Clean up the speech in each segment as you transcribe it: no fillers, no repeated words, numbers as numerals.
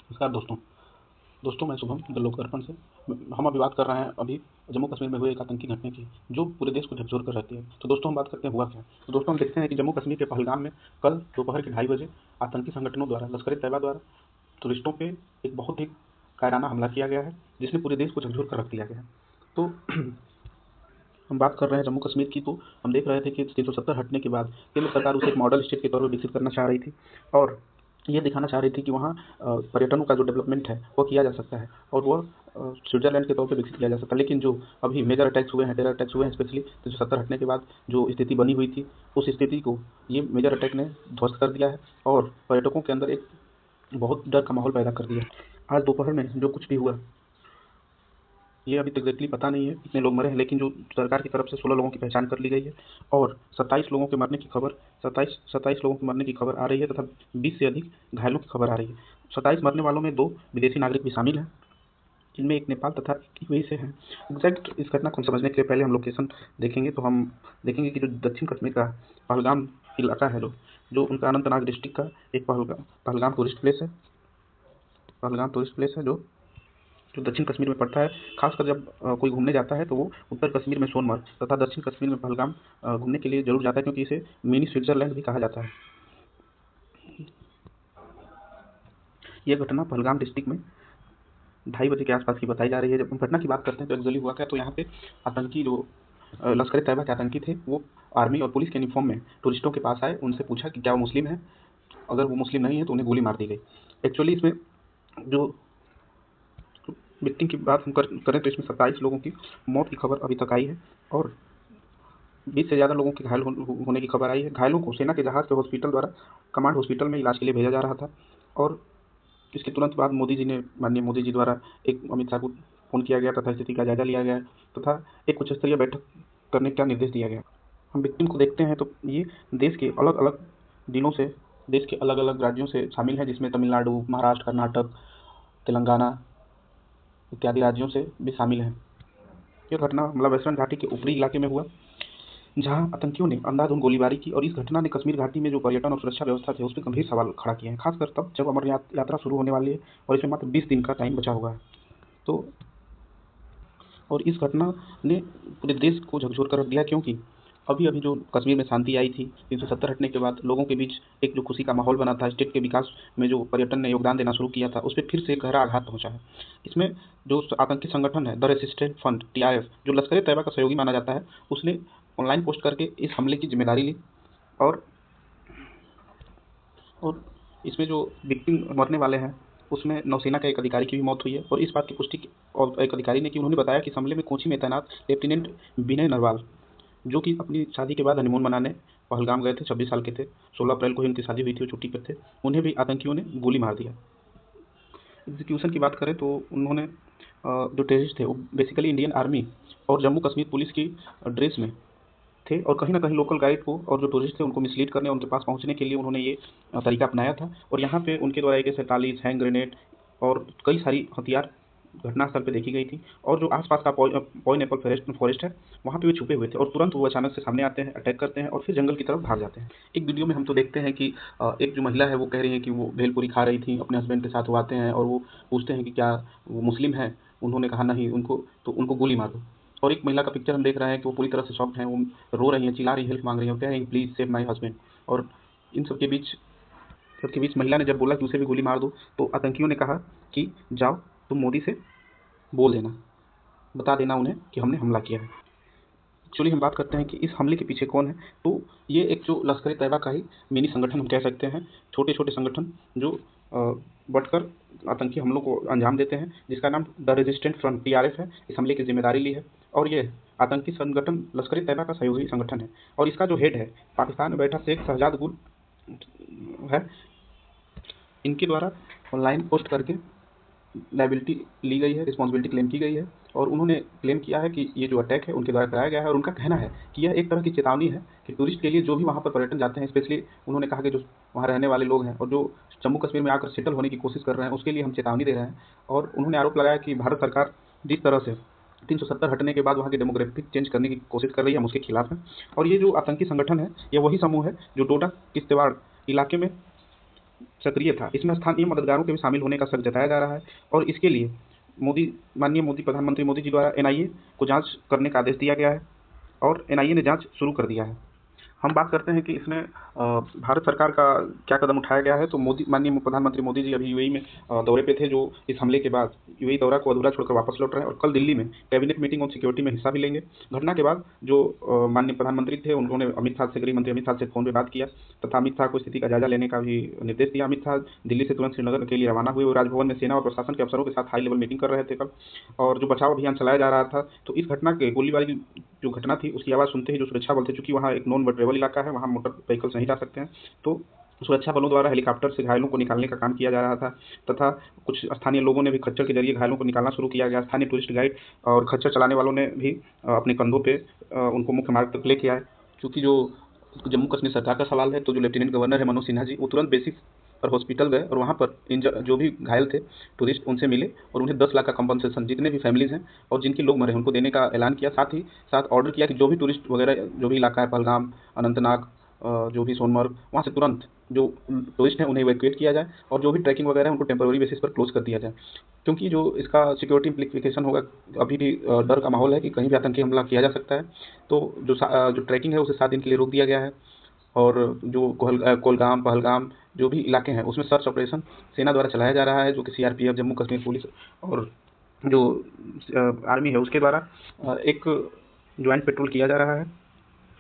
नमस्कार दोस्तों। मैं शुभम द लोकार्पण से। हम अभी बात कर रहे हैं अभी जम्मू कश्मीर में हुए एक आतंकी घटना की, जो पूरे देश को झकझोर कर रहती है। तो दोस्तों हम बात करते हैं हुआ क्या। तो दोस्तों हम देखते हैं कि जम्मू कश्मीर के पहलगाम में कल दोपहर के 2:30 बजे आतंकी संगठनों द्वारा, लश्कर ए तैयबा द्वारा टूरिस्टों पे एक बहुत ही कायराना हमला किया गया है, जिसने पूरे देश को झकझोर कर रख दिया गया है। तो हम बात कर रहे हैं जम्मू कश्मीर की, तो हम देख रहे थे कि 370 हटने के बाद केंद्र सरकार उसे एक मॉडल स्टेट के तौर पर विकसित करना चाह रही थी, और ये दिखाना चाह रही थी कि वहाँ पर्यटनों का जो डेवलपमेंट है वो किया जा सकता है, और वह स्विट्जरलैंड के तौर पे विकसित किया जा सकता है। लेकिन जो अभी मेजर अटैक्स हुए हैं, टेरर अटैक्स हुए हैं, स्पेशली 370 हटने के बाद जो स्थिति बनी हुई थी, उस स्थिति को ये मेजर अटैक ने ध्वस्त कर दिया है, और पर्यटकों के अंदर एक बहुत डर का माहौल पैदा कर दिया। आज दोपहर में जो कुछ भी हुआ, ये अभी तक एग्जैक्टली पता नहीं है कितने लोग मरे हैं, लेकिन जो सरकार की तरफ से 16 लोगों की पहचान कर ली गई है, और 27 लोगों के मरने की खबर 27 लोगों के मरने की खबर आ रही है, तथा 20 से अधिक घायलों की खबर आ रही है। 27 मरने वालों में 2 विदेशी नागरिक भी शामिल हैं, जिनमें एक नेपाल तथा एक यूएई से है। एग्जैक्ट इस घटना को समझने के लिए पहले हम लोकेशन देखेंगे, तो हम देखेंगे कि जो दक्षिण कश्मीर का पहलगाम इलाका है, जो उनका अनंतनाग डिस्ट्रिक्ट का एक पहलगाम टूरिस्ट प्लेस है। पहलगाम टूरिस्ट प्लेस है जो जो दक्षिण कश्मीर में पड़ता है। खासकर जब कोई घूमने जाता है तो वो उत्तर कश्मीर में सोनमर्ग तथा दक्षिण कश्मीर में पहलगाम घूमने के लिए जरूर जाता है, क्योंकि इसे मिनी स्विट्जरलैंड भी कहा जाता है। यह घटना पहलगाम डिस्ट्रिक्ट में 2:30 बजे के आसपास की बताई जा रही है। जब हम घटना की बात करते हैं तो एक्चुअली हुआ क्या, तो यहाँ पे आतंकी जो लश्कर ए तैयबा के आतंकी थे, वो आर्मी और पुलिस के यूनिफॉर्म में टूरिस्टों के पास आए, उनसे पूछा कि क्या वो मुस्लिम है। अगर वो मुस्लिम नहीं है तो उन्हें गोली मार दी गई। एक्चुअली इसमें जो विक्टिम की बात हम करें तो इसमें 27 लोगों की मौत की खबर अभी तक आई है, और 20 से ज़्यादा लोगों के घायल होने की खबर आई है। घायलों को सेना के जहाज़ से हॉस्पिटल द्वारा कमांड हॉस्पिटल में इलाज के लिए भेजा जा रहा था, और इसके तुरंत बाद माननीय मोदी जी द्वारा एक अमित शाह को फ़ोन किया गया तथा स्थिति का जायजा लिया गया, तथा एक उच्च स्तरीय बैठक करने का निर्देश दिया गया। हम विक्टिम को देखते हैं तो ये देश के अलग अलग जिलों से, देश के अलग अलग राज्यों से शामिल है, जिसमें तमिलनाडु, महाराष्ट्र, कर्नाटक, तेलंगाना इत्यादि राज्यों से भी शामिल हैं। यह घटना मतलब वेस्टर्न घाटी के ऊपरी इलाके में हुआ, जहां आतंकियों ने अंधाधुंध गोलीबारी की, और इस घटना ने कश्मीर घाटी में जो पर्यटन और सुरक्षा व्यवस्था थे उस पर गंभीर सवाल खड़ा किए हैं, खासकर तब जब अमरनाथ यात्रा शुरू होने वाली है और इसमें मात्र 20 दिन का टाइम बचा हुआ है। तो और इस घटना ने पूरे देश को झकझोर कर रख दिया, क्योंकि अभी अभी जो कश्मीर में शांति आई थी 370 हटने के बाद, लोगों के बीच एक जो खुशी का माहौल बना था, स्टेट के विकास में जो पर्यटन ने योगदान देना शुरू किया था, उस पर फिर से गहरा आघात पहुंचा है। इसमें जो आतंकी संगठन है द रेसिस्टेंट फ्रंट TRF, जो लश्कर ए तैयबा का सहयोगी माना जाता है, उसने ऑनलाइन पोस्ट करके इस हमले की जिम्मेदारी ली, और और इसमें जो विक्टिम मरने वाले हैं उसमें नौसेना का एक अधिकारी की भी मौत हुई है, और इस बात की पुष्टि और एक अधिकारी ने की, उन्होंने बताया कि इस हमले में कोची में तैनात लेफ्टिनेंट विनय नरवाल, जो कि अपनी शादी के बाद हनीमून मनाने पहलगाम गए थे, 26 साल के थे, 16 अप्रैल को ही उनकी शादी हुई थी, वो छुट्टी पर थे, उन्हें भी आतंकियों ने गोली मार दिया। एग्जीक्यूशन की बात करें तो उन्होंने जो टेररिस्ट थे वो बेसिकली इंडियन आर्मी और जम्मू कश्मीर पुलिस की ड्रेस में थे, और कहीं ना कहीं लोकल गाइड को और जो टूरिस्ट थे उनको मिसलीड करने, उनके पास पहुंचने के लिए उन्होंने ये तरीका अपनाया था, और यहाँ पे उनके द्वारा AK-47, हैंड ग्रेनेड और कई सारी हथियार घटनास्थल पे देखी गई थी। और जो आसपास का पाइनएप्पल फॉरेस्ट है, वहाँ पे वे छुपे हुए थे, और तुरंत वो अचानक से सामने आते हैं, अटैक करते हैं और फिर जंगल की तरफ भाग जाते हैं। एक वीडियो में हम तो देखते हैं कि एक जो महिला है वो कह रही है कि वो भेलपुरी खा रही थी, अपने हस्बैंड के साथ वो आते हैं और वो पूछते हैं कि क्या वो मुस्लिम है, उन्होंने कहा नहीं, उनको गोली मार दो। और एक महिला का पिक्चर हम देख रहे हैं कि वो पूरी तरह से शॉक्ड हैं, वो रो रही हैं, चिल्ला रही हैं, हेल्प मांग रही हैं, कह रही हैं प्लीज़ सेव माय हस्बैंड। और इन सबके बीच महिला ने जब बोला कि उसे भी गोली मार दो, तो आतंकियों ने कहा कि जाओ तुम मोदी से बोल देना, बता देना उन्हें कि हमने हमला किया है। एक्चुअली हम बात करते हैं कि इस हमले के पीछे कौन है, तो ये एक जो लश्कर ए तैयबा का ही मिनी संगठन हम कह सकते हैं, छोटे छोटे संगठन जो बढ़कर आतंकी हमलों को अंजाम देते हैं, जिसका नाम द रेजिस्टेंट फ्रंट TRF है, इस हमले की जिम्मेदारी ली है। और ये आतंकी संगठन लश्कर ए तैयबा का सहयोगी संगठन है, और इसका जो हेड है पाकिस्तान में बैठा शेख शहजाद गुल है। इनके द्वारा ऑनलाइन पोस्ट करके लायबिलिटी ली गई है, रिस्पॉन्सिबिलिटी क्लेम की गई है, और उन्होंने क्लेम किया है कि ये जो अटैक है उनके द्वारा कराया गया है, और उनका कहना है कि यह एक तरह की चेतावनी है कि टूरिस्ट के लिए जो भी वहाँ पर पर्यटन जाते हैं, स्पेशली उन्होंने कहा कि जो वहाँ रहने वाले लोग हैं और जो जम्मू कश्मीर में आकर सेटल होने की कोशिश कर रहे हैं, उसके लिए हम चेतावनी दे रहे हैं। और उन्होंने आरोप लगाया कि भारत सरकार जिस तरह से 370 हटने के बाद वहाँ की डेमोग्राफिक चेंज करने की कोशिश कर रही है, हम उसके खिलाफ हैं। और ये जो आतंकी संगठन है, ये वही समूह है जो डोडा किश्तवाड़ इलाके में सक्रिय था। इसमें स्थानीय मददगारों के भी शामिल होने का शक जताया जा रहा है और इसके लिए माननीय मोदी प्रधानमंत्री मोदी जी द्वारा एनआईए को जांच करने का आदेश दिया गया है और एनआईए ने जांच शुरू कर दिया है। हम बात करते हैं कि इसमें भारत सरकार का क्या कदम उठाया गया है। तो माननीय प्रधानमंत्री मोदी जी अभी यूएई में दौरे पे थे, जो इस हमले के बाद यूएई दौरा को अधूरा छोड़कर वापस लौट रहे हैं और कल दिल्ली में कैबिनेट मीटिंग ऑन सिक्योरिटी में हिस्सा भी लेंगे। घटना के बाद जो माननीय प्रधानमंत्री थे उन्होंने गृह मंत्री अमित शाह से फोन पर बात किया तथा अमित शाह को स्थिति का जायजा लेने का भी निर्देश दिया। अमित शाह दिल्ली से तुरंत श्रीनगर के लिए रवाना हुए और राजभवन में सेना और प्रशासन के अफसरों के साथ हाई लेवल मीटिंग कर रहे थे कल, और जो बचाव अभियान चलाया जा रहा था। तो इस घटना के गोलीबारी जो घटना थी उसकी आवाज़ सुनते ही जो सुरक्षा बल थे, चूंकि वहाँ एक नॉन ट्रेवल इलाका है, वहाँ मोटर व्हीकल्स नहीं जा सकते हैं, तो सुरक्षा बलों द्वारा हेलीकॉप्टर से घायलों को निकालने का काम किया जा रहा था तथा कुछ स्थानीय लोगों ने भी खच्चर के जरिए घायलों को निकालना शुरू किया गया। स्थानीय टूरिस्ट गाइड और खच्चर चलाने वालों ने भी अपने कंधों पे उनको मुख्य मार्ग तक लेके आए। क्योंकि जो जम्मू कश्मीर सरकार का सवाल है, तो जो लेफ्टिनेंट गवर्नर है मनोज सिन्हा जी, वो तुरंत बेसिस पर हॉस्पिटल गए और वहाँ पर जो भी घायल थे टूरिस्ट उनसे मिले और उन्हें 10 लाख का कंपनसेशन जितने भी फैमिलीज हैं और जिनके लोग मरे उनको देने का ऐलान किया। साथ ही साथ ऑर्डर किया कि जो भी टूरिस्ट वगैरह जो भी इलाका है, पहलगाम, अनंतनाग, जो भी सोनमर्ग, वहाँ से तुरंत जो टूरिस्ट हैं उन्हें इवैक्यूएट किया जाए और जो भी ट्रैकिंग वगैरह है उनको टेम्पररी बेसिस पर क्लोज कर दिया जाए। क्योंकि जो इसका सिक्योरिटी इम्प्लीकेशन होगा, अभी भी डर का माहौल है कि कहीं भी आतंकी हमला किया जा सकता है। तो जो ट्रैकिंग है उसे 7 दिन के लिए रोक दिया गया है और जो कोलगाम, पहलगाम जो भी इलाके हैं उसमें सर्च ऑपरेशन सेना द्वारा चलाया जा रहा है, जो कि सीआरपीएफ, जम्मू कश्मीर पुलिस और जो आर्मी है उसके द्वारा एक ज्वाइंट पेट्रोल किया जा रहा है।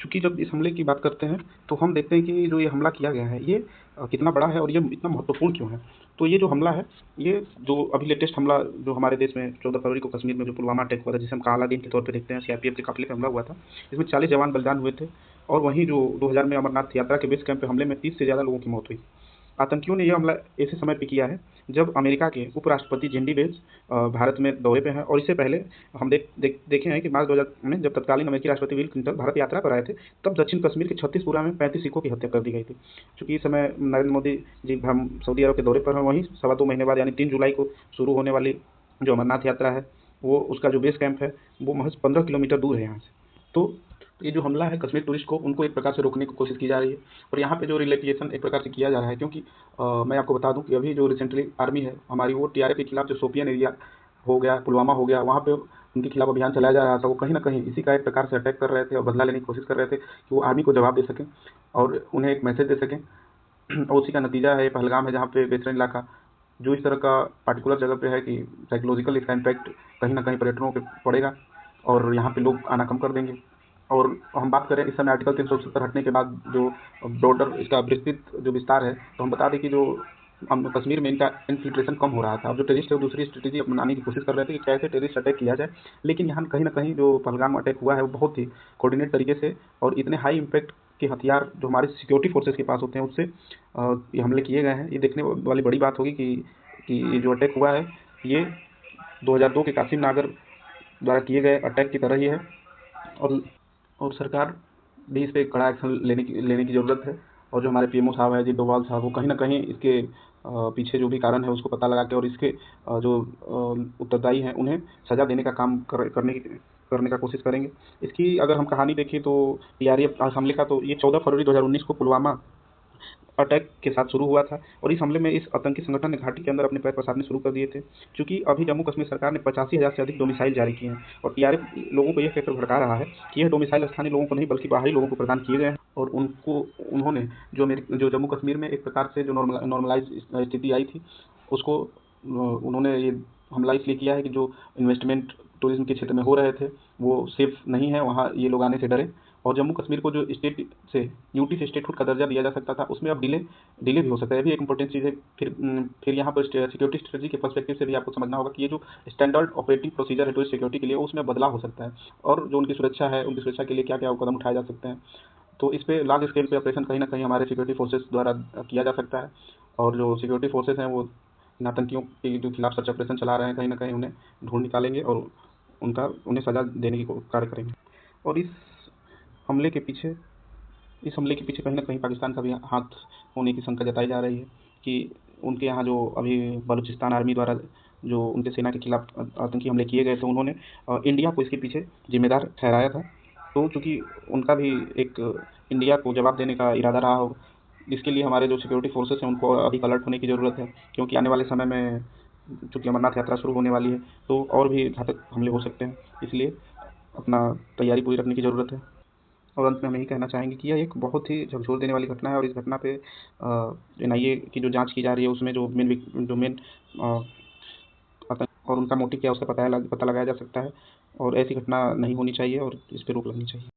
चूँकि जब इस हमले की बात करते हैं तो हम देखते हैं कि जो ये हमला किया गया है ये कितना बड़ा है और ये इतना महत्वपूर्ण क्यों है। तो ये जो हमला है, ये जो अभी लेटेस्ट हमला जो हमारे देश में 14 फरवरी को कश्मीर में जो पुलवामा अटैक हुआ था, जिसे हम काला दिन के तौर पे देखते हैं, सीआरपीएफ के काफिले पे हमला हुआ था, इसमें 40 जवान बलिदान हुए थे। और वहीं जो 2000 में अमरनाथ यात्रा के बेस कैंप पे हमले में 30 से ज़्यादा लोगों की मौत हुई। आतंकियों ने यह हमला ऐसे समय पे किया है जब अमेरिका के उपराष्ट्रपति जेडी वेंस भारत में दौरे पे हैं, और इससे पहले हम देखे हैं कि मार्च 2000 में जब तत्कालीन अमेरिकी राष्ट्रपति बिल क्लिंटन भारत यात्रा पर आए थे, तब दक्षिण कश्मीर के छत्तीसपुरा में 35 सिखों की हत्या कर दी गई थी। चूँकि इस समय नरेंद्र मोदी जी हम सऊदी अरब के दौरे पर हैं, वहीं 2.25 महीने बाद यानी 3 जुलाई को शुरू होने वाली जो अमरनाथ यात्रा है, वो उसका जो बेस कैंप है वो महज 15 किलोमीटर दूर है यहाँ से। तो ये जो हमला है कश्मीर टूरिस्ट को, उनको एक प्रकार से रोकने की कोशिश की जा रही है और यहाँ पे जो रिलेटिएशन एक प्रकार से किया जा रहा है। क्योंकि मैं आपको बता दूं कि अभी जो रिसेंटली आर्मी है हमारी, वो टीआरएफ के खिलाफ जो शोपियान एरिया हो गया, पुलवामा हो गया, वहाँ पे उनके खिलाफ अभियान चलाया जा रहा था। वो कहीं ना कहीं इसी का एक प्रकार से अटैक कर रहे थे और बदला लेने की कोशिश कर रहे थे कि वो आर्मी को जवाब दे सकें और उन्हें एक मैसेज दे सकें। और उसी का नतीजा है पहलगाम है, जहाँ पे बेहतरीन इलाका जो इस तरह का पार्टिकुलर जगह पे है कि साइकोलॉजिकल इसका इम्पैक्ट कहीं ना कहीं पर्यटकों पे पड़ेगा और यहाँ पे लोग आना कम कर देंगे। और हम बात करें इस समय आर्टिकल 370 हटने के बाद जो बॉर्डर इसका विस्तृत जो विस्तार है, तो हम बता दें कि जो हम कश्मीर में इनका इन्फिल्ट्रेशन कम हो रहा था। अब जो टेररिस्ट है वो दूसरी स्ट्रेटेजी अपनाने की कोशिश कर रहे थे कि कैसे टेररिस्ट अटैक किया जाए, लेकिन यहाँ कहीं ना कहीं जो पहलगाम अटैक हुआ है वो बहुत ही कोऑर्डिनेट तरीके से और इतने हाई इम्पैक्ट के हथियार जो हमारे सिक्योरिटी फोर्सेस के पास होते हैं उससे ये हमले किए गए हैं। ये देखने वाली बड़ी बात होगी कि ये जो अटैक हुआ है ये 2002 के कासिम नागर द्वारा किए गए अटैक की तरह ही है और सरकार भी इस पे कड़ा एक्शन लेने की ज़रूरत है। और जो हमारे पीएमओ साहब हैं, अजीत डोभाल साहब, वो कहीं ना कहीं इसके पीछे जो भी कारण है उसको पता लगा के और इसके जो उत्तरदायी हैं उन्हें सज़ा देने का काम करने का कोशिश करेंगे। इसकी अगर हम कहानी देखें तो टीआरएफ हमले का, तो ये 14 फरवरी 2019 को पुलवामा अटैक के साथ शुरू हुआ था और इस हमले में इस आतंकी संगठन ने घाटी के अंदर अपने पैर पसारने शुरू कर दिए थे। क्योंकि अभी जम्मू कश्मीर सरकार ने 85,000 से अधिक डोमिसाइल जारी किए हैं और टीआरएफ लोगों को यह कहकर भड़का रहा है कि यह डोमिसाइल स्थानीय लोगों को नहीं बल्कि बाहरी लोगों को प्रदान किए गए हैं और उन्होंने जो जम्मू कश्मीर में एक प्रकार से जो नॉर्मलाइज स्थिति आई थी उसको उन्होंने ये हमला इसलिए किया है कि जो इन्वेस्टमेंट टूरिज्म के क्षेत्र में हो रहे थे वो सेफ नहीं है, वहाँ ये लोग आने से डरे। और जम्मू कश्मीर को जो स्टेट से यूटी से स्टेटहुड का दर्जा दिया जा सकता था उसमें अब डिले भी हो सकता है। ये भी एक इंपॉर्टेंट चीज़ है। फिर यहाँ पर सिक्योरिटी स्ट्रेटजी के पर्सपेक्टिव से भी आपको समझना होगा कि ये जो स्टैंडर्ड ऑपरेटिंग प्रोसीजर है टूरिस्ट सिक्योरिटी के लिए उसमें बदलाव हो सकता है और जो उनकी सुरक्षा है उनकी सुरक्षा के लिए क्या क्या कदम उठाए जा सकते हैं। तो इस पर लार्ज स्केल पे ऑपरेशन कहीं ना कहीं हमारे सिक्योरिटी फोर्सेस द्वारा किया जा सकता है और जो सिक्योरिटी फोर्सेस हैं वो इन आतंकियों के जो खिलाफ सर्च ऑपरेशन चला रहे हैं कहीं ना कहीं उन्हें ढूंढ निकालेंगे और उन्हें सज़ा देने की कार्य करेंगे। और हमले के पीछे इस हमले के पीछे कहीं ना कहीं पाकिस्तान का भी हाथ होने की शंका जताई जा रही है कि उनके यहाँ जो अभी बलूचिस्तान आर्मी द्वारा जो उनके सेना के खिलाफ आतंकी हमले किए गए थे उन्होंने इंडिया को इसके पीछे जिम्मेदार ठहराया था। तो चूँकि उनका भी एक इंडिया को जवाब देने का इरादा रहा हो इसके लिए हमारे जो सिक्योरिटी फोर्सेस हैं उनको अधिक अलर्ट होने की ज़रूरत है, क्योंकि आने वाले समय में चूँकि अमरनाथ यात्रा शुरू होने वाली है, तो और भी घातक हमले हो सकते हैं। इसलिए अपना तैयारी पूरी रखने की ज़रूरत है। और अंत में हम यही कहना चाहेंगे कि यह एक बहुत ही झकझोर देने वाली घटना है, और इस घटना पे एनआईए की जो जांच की जा रही है उसमें जो मेन आतंक और उनका मोटिव क्या है उसका पता लगाया जा सकता है, और ऐसी घटना नहीं होनी चाहिए और इस पे रोक लगनी चाहिए।